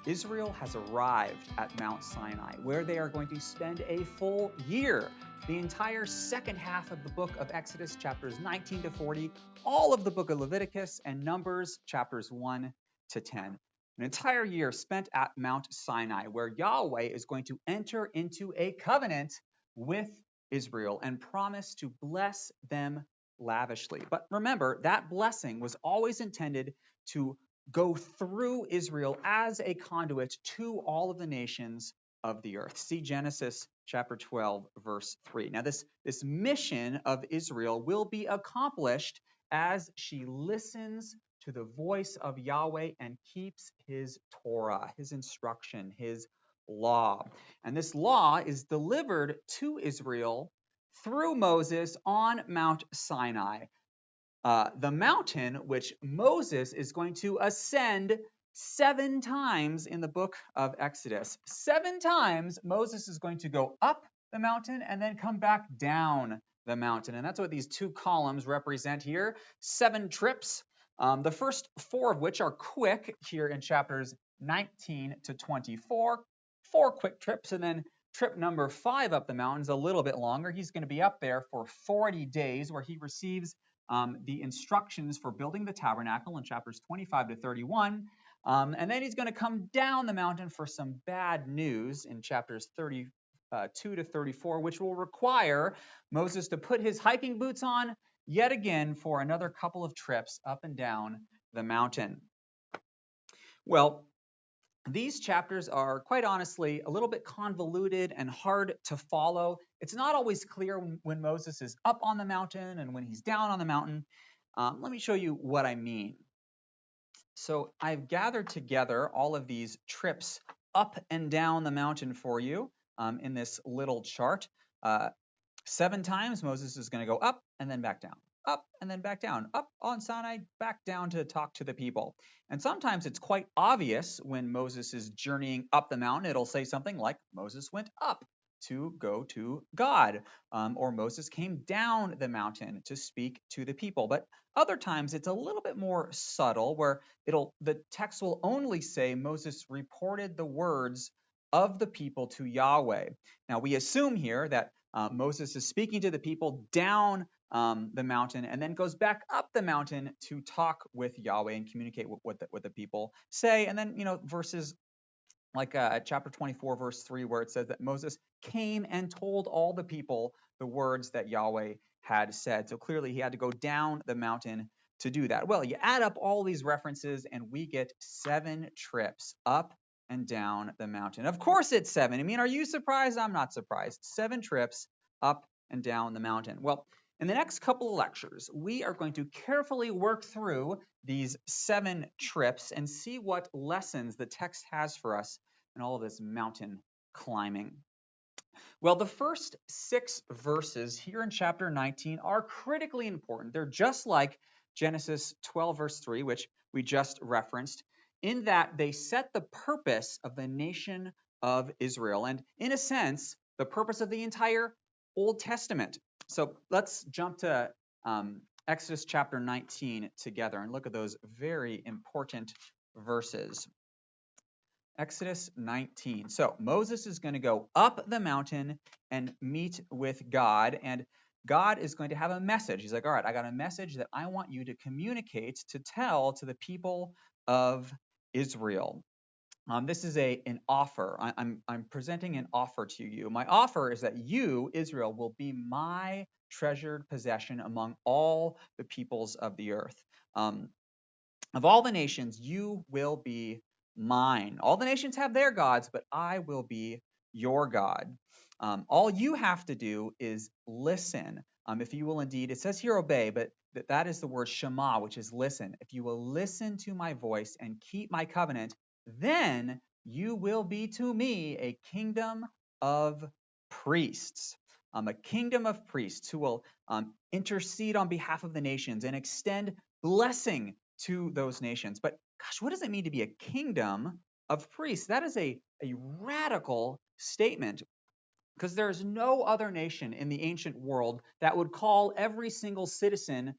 Israel has arrived at Mount Sinai, where they are going to spend a full year. The entire second half of the book of Exodus, chapters 19 to 40, all of the book of Leviticus, and Numbers, chapters 1 to 10. An entire year spent at Mount Sinai, where Yahweh is going to enter into a covenant with Israel and promise to bless them lavishly. But remember, that blessing was always intended to go through Israel as a conduit to all of the nations of the earth. See Genesis chapter 12, verse 3. Now, this mission of Israel will be accomplished as she listens to the voice of Yahweh and keeps his Torah, his instruction, his law. And this law is delivered to Israel through Moses on Mount Sinai. The mountain which Moses is going to ascend 7 times in the book of Exodus. 7 times Moses is going to go up the mountain and then come back down the mountain. And that's what these 2 columns represent here. 7 trips, the first 4 of which are quick here in chapters 19 to 24. 4 quick trips, and then trip number 5 up the mountain is a little bit longer. He's going to be up there for 40 days where he receives the instructions for building the tabernacle in chapters 25 to 31. And then he's going to come down the mountain for some bad news in chapters 32 to 34, which will require Moses to put his hiking boots on yet again for another couple of trips up and down the mountain. Well, these chapters are, quite honestly, a little bit convoluted and hard to follow. It's not always clear when Moses is up on the mountain and when he's down on the mountain. Let me show you what I mean. So I've gathered together all of these trips up and down the mountain for you in this little chart. 7 times Moses is going to go up and then back down. Up and then back down, up on Sinai, back down to talk to the people. And sometimes it's quite obvious when Moses is journeying up the mountain, it'll say something like Moses went up to go to God, or Moses came down the mountain to speak to the people. But other times it's a little bit more subtle, where the text will only say Moses reported the words of the people to Yahweh. Now we assume here that Moses is speaking to the people down the mountain and then goes back up the mountain to talk with Yahweh and communicate with what the people say. And then, verses like chapter 24, verse 3, where it says that Moses came and told all the people the words that Yahweh had said. So clearly he had to go down the mountain to do that. Well, you add up all these references and we get 7 trips up and down the mountain. Of course it's 7. I mean, are you surprised? I'm not surprised. 7 trips up and down the mountain. Well, in the next couple of lectures, we are going to carefully work through these 7 trips and see what lessons the text has for us in all of this mountain climbing. Well, the first 6 verses here in chapter 19 are critically important. They're just like Genesis 12, verse 3, which we just referenced, in that they set the purpose of the nation of Israel, and in a sense, the purpose of the entire Old Testament. So let's jump to Exodus chapter 19 together and look at those very important verses. Exodus 19. So Moses is going to go up the mountain and meet with God, and God is going to have a message. He's like, all right, I got a message that I want you to communicate, to tell to the people of Israel. This is an offer. I'm presenting an offer to you. My offer is that you, Israel, will be my treasured possession among all the peoples of the earth. Of all the nations, you will be mine. All the nations have their gods, but I will be your God. All you have to do is listen. If you will indeed, it says here obey, but that is the word shema, which is listen. If you will listen to my voice and keep my covenant, then you will be to me a kingdom of priests. A kingdom of priests who will intercede on behalf of the nations and extend blessing to those nations. But gosh, what does it mean to be a kingdom of priests? That is a radical statement, because there is no other nation in the ancient world that would call every single citizen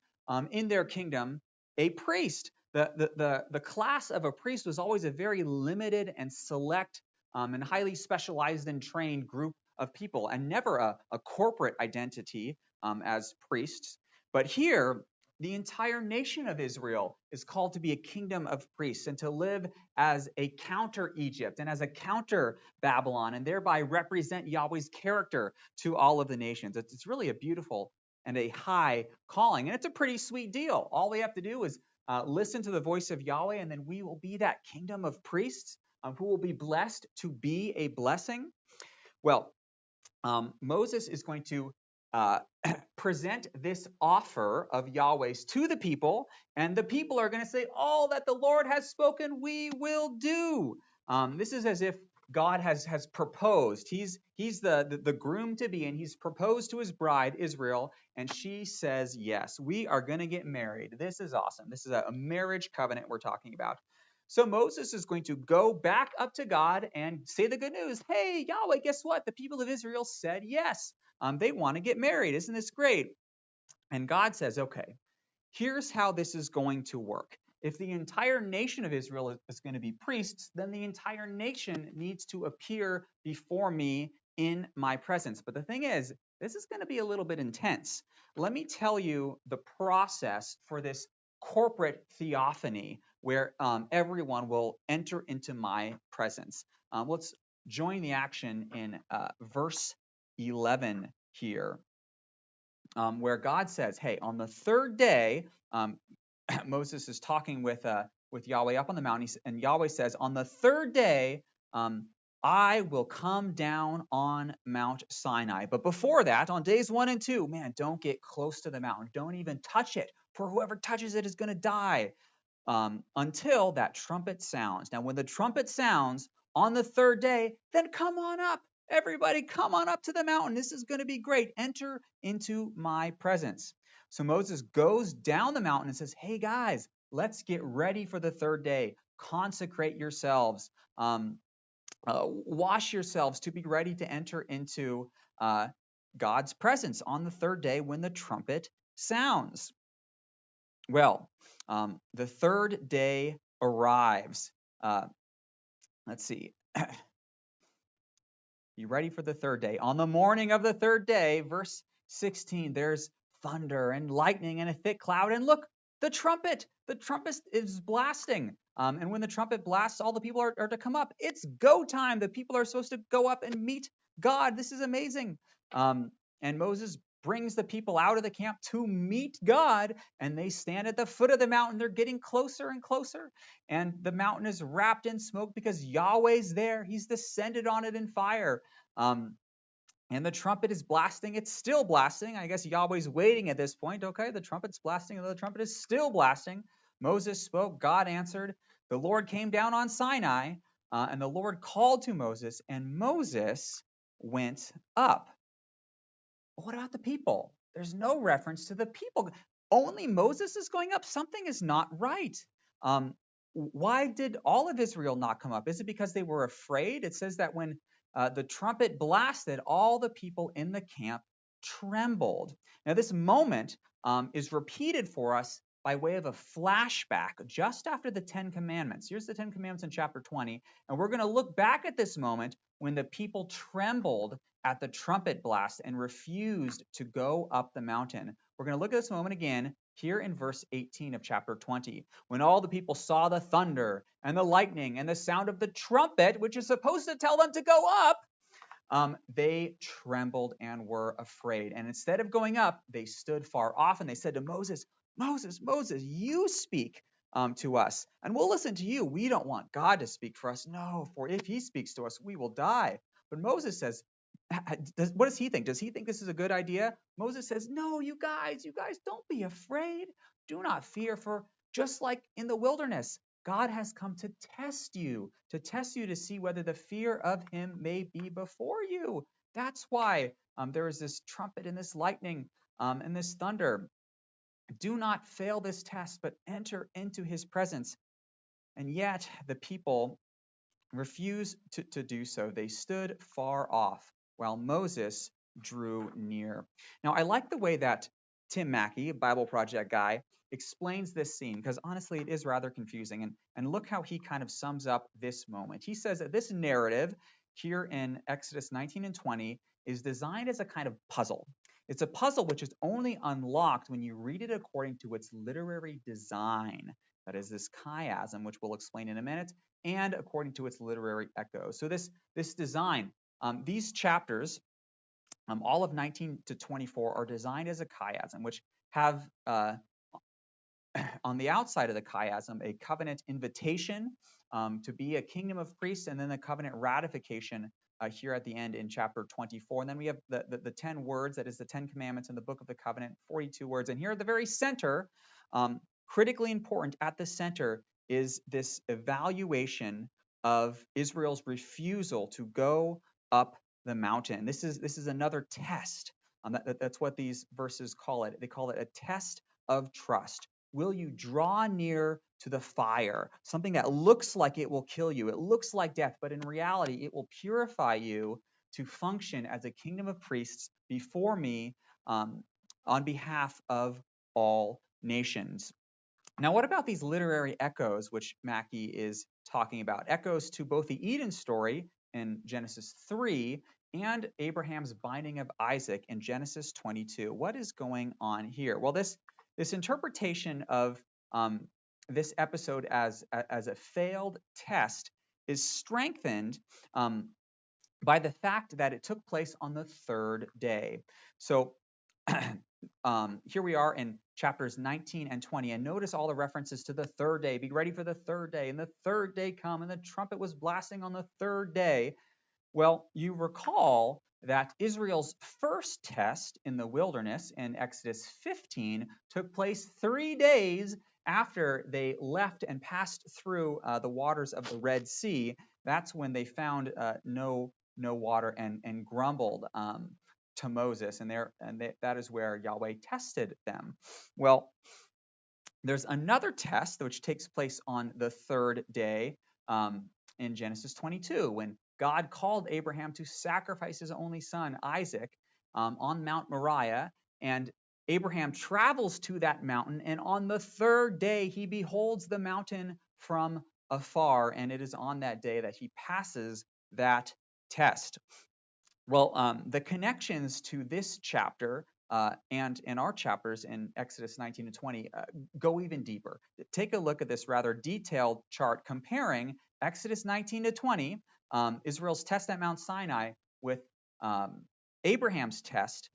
in their kingdom a priest. The class of a priest was always a very limited and select and highly specialized and trained group of people, and never a corporate identity as priests. But here, the entire nation of Israel is called to be a kingdom of priests and to live as a counter Egypt and as a counter Babylon, and thereby represent Yahweh's character to all of the nations. It's really a beautiful and a high calling, and it's a pretty sweet deal. All we have to do is listen to the voice of Yahweh, and then we will be that kingdom of priests who will be blessed to be a blessing. Well, Moses is going to present this offer of Yahweh's to the people, and the people are going to say, all that the Lord has spoken, we will do. This is as if God has proposed. He's the groom to be, and he's proposed to his bride, Israel, and she says, yes, we are going to get married. This is awesome. This is a marriage covenant we're talking about. So Moses is going to go back up to God and say the good news. Hey, Yahweh, guess what? The people of Israel said yes. They want to get married. Isn't this great? And God says, okay, here's how this is going to work. If the entire nation of Israel is going to be priests, then the entire nation needs to appear before me in my presence. But the thing is, this is going to be a little bit intense. Let me tell you the process for this corporate theophany where everyone will enter into my presence. Let's join the action in verse 11 here, where God says, hey, on the third day, Moses is talking with Yahweh up on the mountain, and Yahweh says, on the third day, I will come down on Mount Sinai. But before that, on days 1 and 2, man, don't get close to the mountain. Don't even touch it, for whoever touches it is going to die. Until that trumpet sounds. Now, when the trumpet sounds on the third day, then come on up. Everybody, come on up to the mountain. This is going to be great. Enter into my presence. So Moses goes down the mountain and says, hey, guys, let's get ready for the third day. Consecrate yourselves. Wash yourselves to be ready to enter into God's presence on the third day when the trumpet sounds. Well, the third day arrives. Let's see. You ready for the third day? On the morning of the third day, verse 16, there's thunder and lightning and a thick cloud. And look, the trumpet is blasting. And when the trumpet blasts, all the people are to come up. It's go time. The people are supposed to go up and meet God. This is amazing. And Moses brings the people out of the camp to meet God, and they stand at the foot of the mountain. They're getting closer and closer, and the mountain is wrapped in smoke because Yahweh's there. He's descended on it in fire. And the trumpet is blasting. It's still blasting. I guess Yahweh's waiting at this point. Okay, the trumpet's blasting, and the trumpet is still blasting. Moses spoke. God answered. The Lord came down on Sinai, and the Lord called to Moses, and Moses went up. What about the people? There's no reference to the people. Only Moses is going up. Something is not right. Why did all of Israel not come up? Is it because they were afraid? It says that when the trumpet blasted, all the people in the camp trembled. Now, this moment is repeated for us by way of a flashback just after the Ten Commandments. Here's the Ten Commandments in chapter 20, and we're going to look back at this moment when the people trembled at the trumpet blast and refused to go up the mountain. We're going to look at this moment again here in verse 18 of chapter 20. When all the people saw the thunder and the lightning and the sound of the trumpet, which is supposed to tell them to go up, they trembled and were afraid. And instead of going up, they stood far off, and they said to Moses, Moses, Moses, you speak to us, and we'll listen to you. We don't want God to speak for us. No, for if he speaks to us, we will die. But Moses says, what does he think? Does he think this is a good idea? Moses says, no, you guys, don't be afraid. Do not fear, for just like in the wilderness, God has come to test you to see whether the fear of him may be before you. That's why there is this trumpet and this lightning and this thunder. Do not fail this test, but enter into his presence. And yet the people refused to do so. They stood far off while Moses drew near. Now, I like the way that Tim Mackey, a Bible Project guy, explains this scene because honestly, it is rather confusing. And look how he kind of sums up this moment. He says that this narrative here in Exodus 19 and 20 is designed as a kind of puzzle. It's a puzzle which is only unlocked when you read it according to its literary design. That is this chiasm, which we'll explain in a minute, and according to its literary echo. So this design, these chapters, all of 19 to 24, are designed as a chiasm, which have on the outside of the chiasm a covenant invitation to be a kingdom of priests, and then the covenant ratification here at the end in chapter 24. And then we have the 10 words, that is the 10 commandments in the book of the covenant, 42 words. And here at the very center, critically important at the center, is this evaluation of Israel's refusal to go up the mountain. This is another test. That's what these verses call it. They call it a test of trust. Will you draw near to the fire, something that looks like it will kill you? It looks like death, but in reality, it will purify you to function as a kingdom of priests before me on behalf of all nations. Now, what about these literary echoes, which Mackey is talking about? Echoes to both the Eden story in Genesis 3 and Abraham's binding of Isaac in Genesis 22. What is going on here? Well, this interpretation of this episode as a failed test is strengthened by the fact that it took place on the third day. So here we are in chapters 19 and 20, and notice all the references to the third day. Be ready for the third day, and the third day come, and the trumpet was blasting on the third day. Well, you recall that Israel's first test in the wilderness in Exodus 15 took place 3 days after they left and passed through the waters of the Red Sea. That's when they found no water and grumbled to Moses, and that is where Yahweh tested them. Well, there's another test which takes place on the third day in Genesis 22, when God called Abraham to sacrifice his only son, Isaac, on Mount Moriah, and Abraham travels to that mountain, and on the third day he beholds the mountain from afar, and it is on that day that he passes that test. Well, the connections to this chapter and in our chapters in Exodus 19 to 20 go even deeper. Take a look at this rather detailed chart comparing Exodus 19 to 20, Israel's test at Mount Sinai, with Abraham's test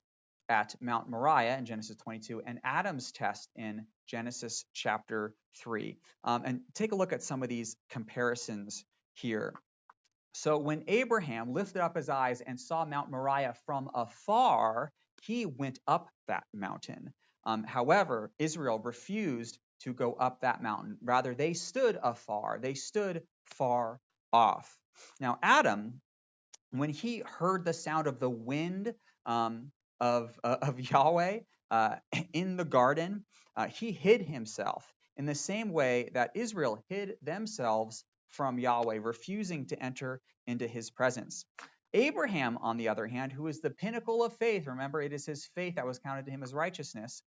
at Mount Moriah in Genesis 22 and Adam's test in Genesis chapter 3. And take a look at some of these comparisons here. So when Abraham lifted up his eyes and saw Mount Moriah from afar, he went up that mountain. However, Israel refused to go up that mountain. Rather, they stood afar. They stood far off. Now, Adam, when he heard the sound of the wind of Yahweh in the garden, he hid himself in the same way that Israel hid themselves from Yahweh, refusing to enter into his presence. Abraham, on the other hand, who is the pinnacle of faith, remember, it is his faith that was counted to him as righteousness,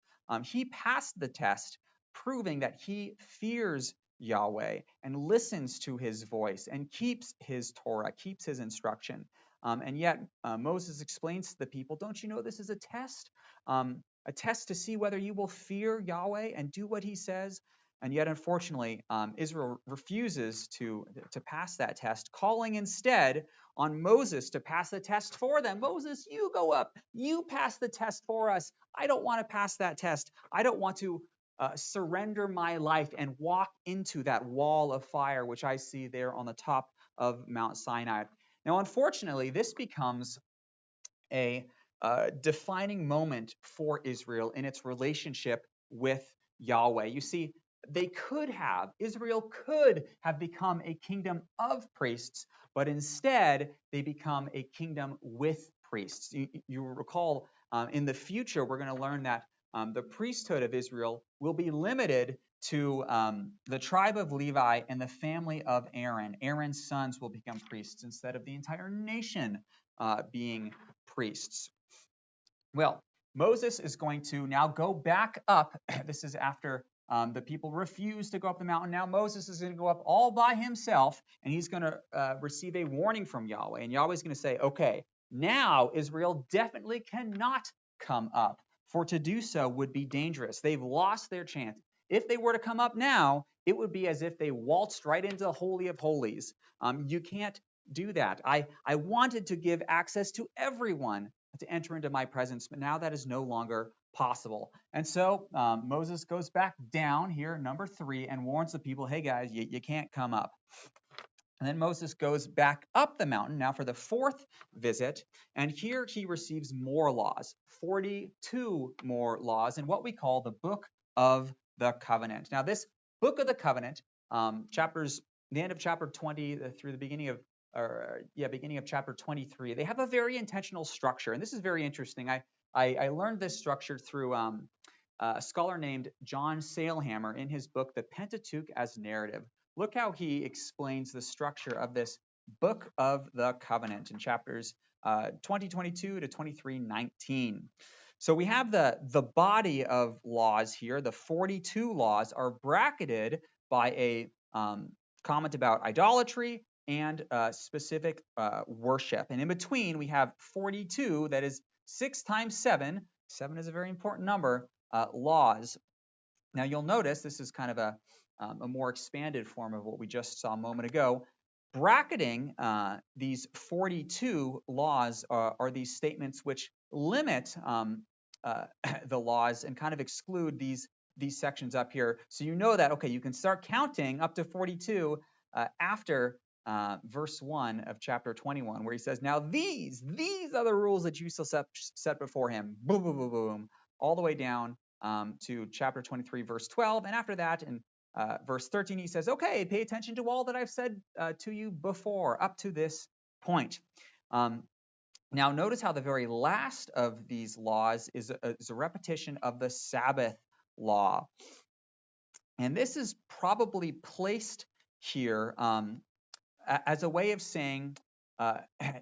he passed the test, proving that he fears Yahweh and listens to his voice and keeps his Torah, keeps his instruction. And yet Moses explains to the people, don't you know this is a test to see whether you will fear Yahweh and do what he says? And yet, unfortunately, Israel refuses to pass that test, calling instead on Moses to pass the test for them. Moses, you go up. You pass the test for us. I don't want to pass that test. I don't want to surrender my life and walk into that wall of fire, which I see there on the top of Mount Sinai. Now, unfortunately, this becomes a defining moment for Israel in its relationship with Yahweh. You see, Israel could have become a kingdom of priests, but instead they become a kingdom with priests. You recall in the future, we're going to learn that the priesthood of Israel will be limited to the tribe of Levi and the family of Aaron. Aaron's sons will become priests instead of the entire nation being priests. Well, Moses is going to now go back up. This is after the people refuse to go up the mountain. Now Moses is going to go up all by himself, and he's going to receive a warning from Yahweh. And Yahweh is going to say, okay, now Israel definitely cannot come up, for to do so would be dangerous. They've lost their chance. If they were to come up now, it would be as if they waltzed right into the Holy of Holies. You can't do that. I wanted to give access to everyone to enter into my presence, but now that is no longer possible. And so Moses goes back down here, number 3, and warns the people, hey guys, you can't come up. And then Moses goes back up the mountain now for the 4th visit, and here he receives more laws, 42 more laws in what we call the Book of the Covenant. Now this Book of the Covenant, the end of chapter 20 through the beginning of chapter 23, they have a very intentional structure, and this is very interesting. I learned this structure through a scholar named John Sailhammer in his book, The Pentateuch as Narrative. Look how he explains the structure of this Book of the Covenant in chapters 20:22 to 23:19. So we have the body of laws here. The 42 laws are bracketed by a comment about idolatry and specific worship. And in between, we have 42, that is 6 times 7. 7 is a very important number, laws. Now you'll notice this is kind of a more expanded form of what we just saw a moment ago. Bracketing these 42 laws are these statements which limit the laws and kind of exclude these sections up here. So you know that, okay, you can start counting up to 42 after verse 1 of chapter 21, where he says, now these are the rules that you shall set before him. Boom, boom, boom, boom, all the way down to chapter 23, verse 12. And after that, in verse 13, he says, okay, pay attention to all that I've said to you before, up to this point. Now, notice how the very last of these laws is a repetition of the Sabbath law. And this is probably placed here as a way of saying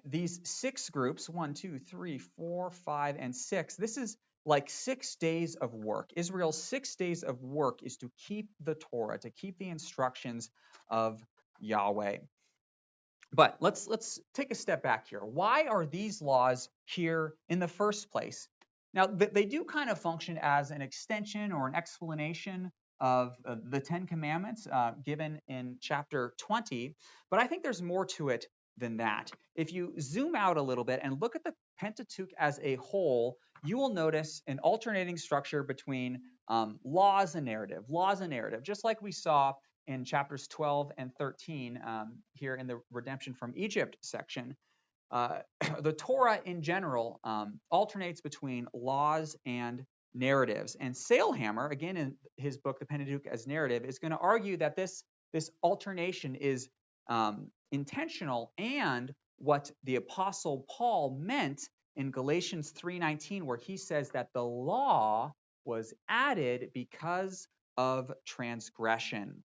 these 6 groups, 1, 2, 3, 4, 5, and 6, this is like 6 days of work. Israel's 6 days of work is to keep the Torah, to keep the instructions of Yahweh. But let's take a step back here. Why are these laws here in the first place? Now, they do kind of function as an extension or an explanation of the 10 Commandments given in chapter 20, but I think there's more to it than that. If you zoom out a little bit and look at the Pentateuch as a whole, you will notice an alternating structure between laws and narrative, just like we saw in chapters 12 and 13 here in the Redemption from Egypt section. The Torah in general alternates between laws and narratives. And Sailhammer, again in his book, The Pentateuch as Narrative, is going to argue that this alternation is intentional, and what the Apostle Paul meant in Galatians 3:19, where he says that the law was added because of transgression.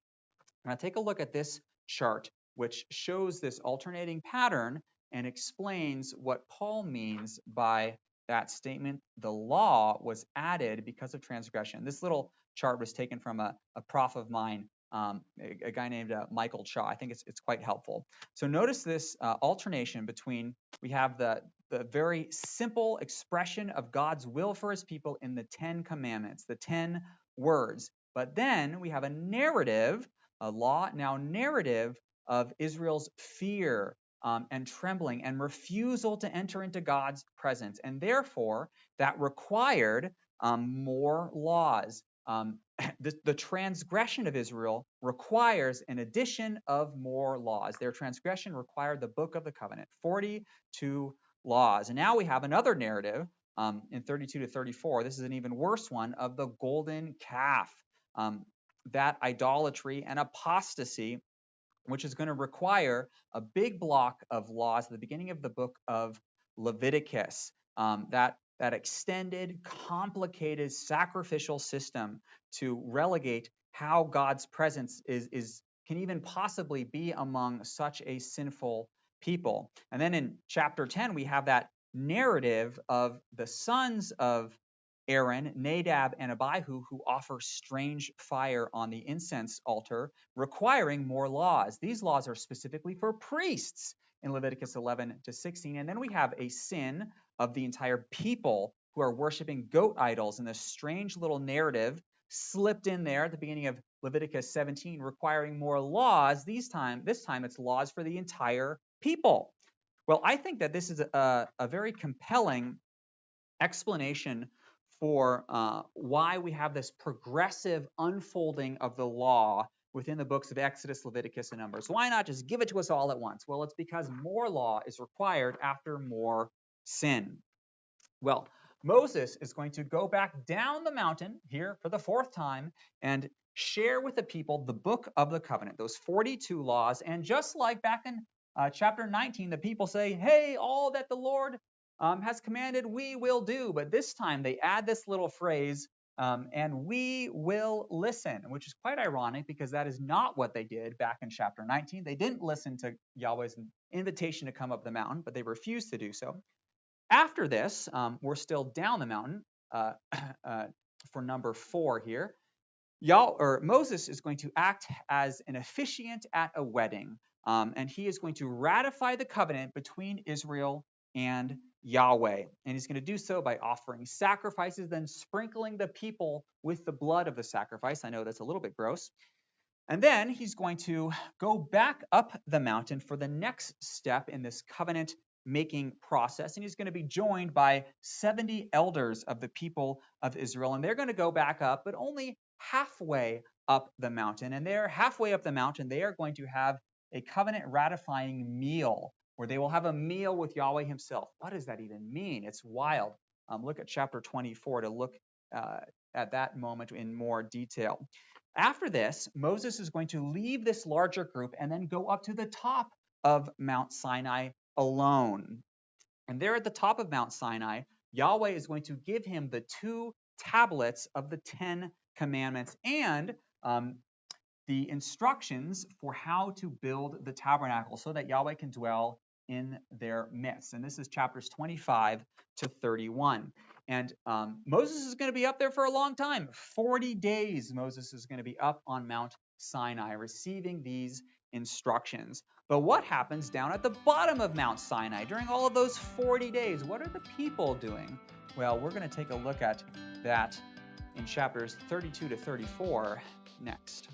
Now take a look at this chart, which shows this alternating pattern and explains what Paul means by that statement, the law was added because of transgression. This little chart was taken from a prof of mine, a guy named Michael Shaw. I think it's quite helpful. So notice this alternation between, we have the very simple expression of God's will for his people in the 10 Commandments, the 10 words. But then we have a narrative, a law, now narrative of Israel's fear and trembling and refusal to enter into God's presence. And therefore, that required more laws. The transgression of Israel requires an addition of more laws. Their transgression required the Book of the Covenant, 42 laws. And now we have another narrative in 32 to 34. This is an even worse one, of the golden calf, that idolatry and apostasy, which is going to require a big block of laws at the beginning of the book of Leviticus, that extended, complicated sacrificial system to relegate how God's presence can even possibly be among such a sinful people. And then in chapter 10, we have that narrative of the sons of Aaron, Nadab, and Abihu, who offer strange fire on the incense altar, requiring more laws. These laws are specifically for priests in Leviticus 11 to 16. And then we have a sin of the entire people who are worshiping goat idols, and this strange little narrative slipped in there at the beginning of Leviticus 17, requiring more laws. This time it's laws for the entire people. Well, I think that this is a very compelling explanation for why we have this progressive unfolding of the law within the books of Exodus, Leviticus, and Numbers. Why not just give it to us all at once? Well, it's because more law is required after more sin. Well, Moses is going to go back down the mountain here for the fourth time and share with the people the book of the covenant, those 42 laws. And just like back in chapter 19, the people say, hey, all that the Lord has commanded, we will do. But this time they add this little phrase, and we will listen, which is quite ironic because that is not what they did back in chapter 19. They didn't listen to Yahweh's invitation to come up the mountain, but they refused to do so. After this, we're still down the mountain for number 4 here. Moses is going to act as an officiant at a wedding, and he is going to ratify the covenant between Israel and Yahweh. And he's going to do so by offering sacrifices, then sprinkling the people with the blood of the sacrifice. I know that's a little bit gross. And then he's going to go back up the mountain for the next step in this covenant making process. And he's going to be joined by 70 elders of the people of Israel. And they're going to go back up, but only halfway up the mountain. And they're halfway up the mountain, they are going to have a covenant ratifying meal where they will have a meal with Yahweh himself. What does that even mean? It's wild. Look at chapter 24 to look at that moment in more detail. After this, Moses is going to leave this larger group and then go up to the top of Mount Sinai alone. And there at the top of Mount Sinai, Yahweh is going to give him the 2 tablets of the 10 commandments and the instructions for how to build the tabernacle so that Yahweh can dwell in their midst. And this is chapters 25 to 31. And Moses is going to be up there for a long time. 40 days Moses is going to be up on Mount Sinai receiving these instructions. But what happens down at the bottom of Mount Sinai during all of those 40 days? What are the people doing? Well, we're going to take a look at that in chapters 32 to 34 next.